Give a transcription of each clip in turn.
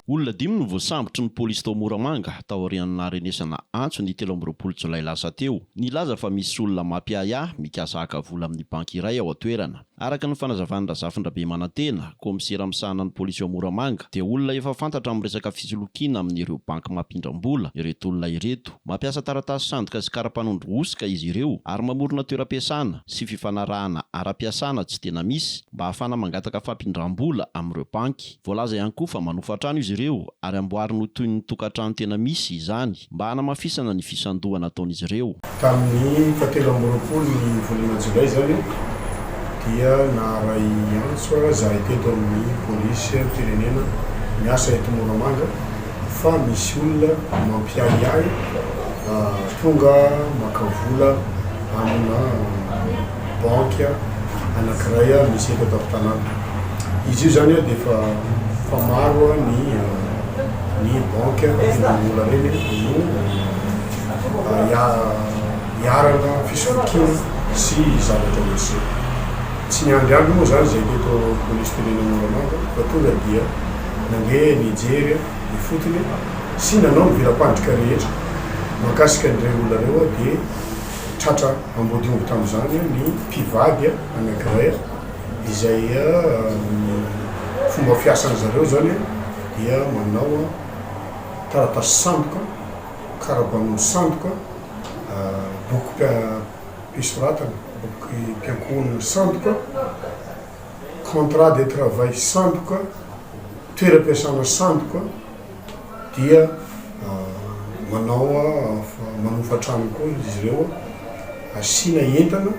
Olona 5 no voasambotry ny polisy tao Moramanga tao aorian'ny renesana antso ny 13 Jolay lasa teo. Nilaza fa misy olona mampiaya mikasa haka vola amin'ny banky iray ao an-toerana. Araka ny fanazavan'ny Razafindrabe Manantena, komisera misahana ny polisy ao Moramanga, dia olona efa fantatra amin'ny resaka fisolokiana amin'ireo banky mampindram-bola ireto olona ireto. Mampiasa taratasy sandoka sy karapanondro-osika izy ireo ary mamorona toeram-piasana sy fifanarahana ara-piasana tsy tena misy mba ahafana mangataka fampindram-bola amin'ireo banky. Voalaza ihany koa fa manofa trano izy ireo ary amboariny ho toy ny tokantrano tena misy izany mba hanamafisana ny fisandohana ataon'izy ireo. Tamin'ny 17 ny volana Jolay zany dia naharay antso zahay teto amin'ny polisy firenena miasa eto Moramanga fa misy olona mampiahiahy tonga maka vola amina banky anankiray misy eto an-tanàna. Izy io zany dia fa maro ny banky vola reny no iarana fisolokiana sy zavatra misy. Tsy niandriandro moa zany zay teto polisy firenena Moramanga fa tonga dia nange nijery ny fotony sy nanao mivilam-pandrika rehetra mahakasika an'ireo olona reo dia tratra ambodiongo tamin'izany ny mpivady anankiray izay fomba fiasan zareo zany dia manao taratasy sandoka, karapanondro sandoka, boky mpisoratana, boky mpiankonina sandoka, contrat de travail sandoka, toeram-piasana sandoka, dia manofa trano koa izy ireo asina entana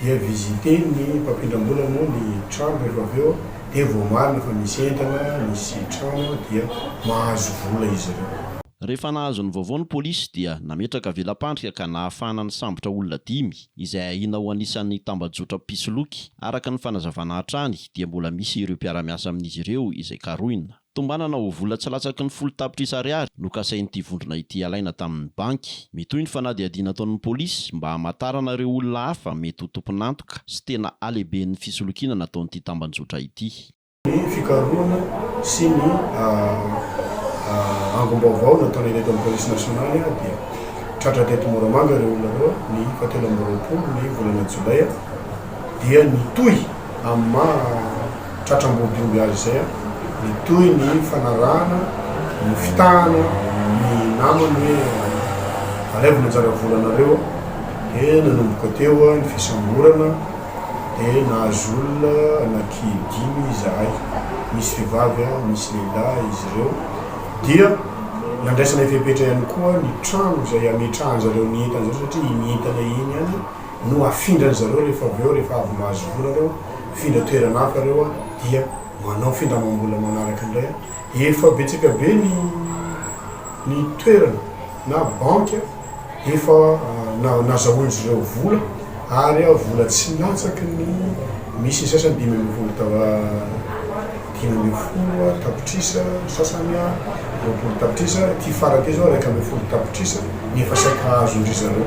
dia vizite ny mpampindram-bola moa ny trano rehefa avy eo dia voamarina fa misy entana misy trano dia mahazo vola izy ireo. Rehefa nahazo ny vaovao ny polisy dia nametraka velam-pandrika ka nahafana ny sambotra olona 5 izay ahina ho anisan'ny tambajotra mpisoloky. Araka ny fanazavana hatrany dia mbola misy ireo mpiara-miasa amin'izy ireo izay karohina. Tombanana ho vola tsy latsaky ny 10 tapitrisa ariary no kasain'ity vondrona ity alaina tamin'ny banky. Mitoy ny fanadihadiana ataon'ny polisy mba hamatarana ireo olona hafa mety ho tompon'antoka sy tena alehibe ny fisolokiana nataon'ity tambanjotra ity. Ny fikarohana sy ny angom-baovao nataonay teto amin'ny polisy nasionaly dia tratra teto Moramanga ireo olona reo ny 17 ny volana Jolay dia nitoy amin'ny tratram-bodiongo azy izay nitoy ny fanarahana, ny fitahana, ny namany hoe alevina anjara volanareo dia nanomboka teo ny fisamborana dia nahazo olona anaky 5 izahay, misy vehivavy misy lehilahy izy ireo dia nandraisana ifepetra ihany koa ny trano izay ametrahan zareo ny entana zareo satria ny entana iny ihany no afindran zareo rehefa avy eo rehefa avy mahazo vola reo findra toerana hafa reo dia manao findramam-bola manaraka indray efa betsaka be ny toerana na banky efa nazahoan'izy ireo vola ary vola tsy latsaky ny misy sasany 5 tapitrisa sasany 20 tapitrisa ty farake zao 1 tapitrisa nefa saika azo indry zareo.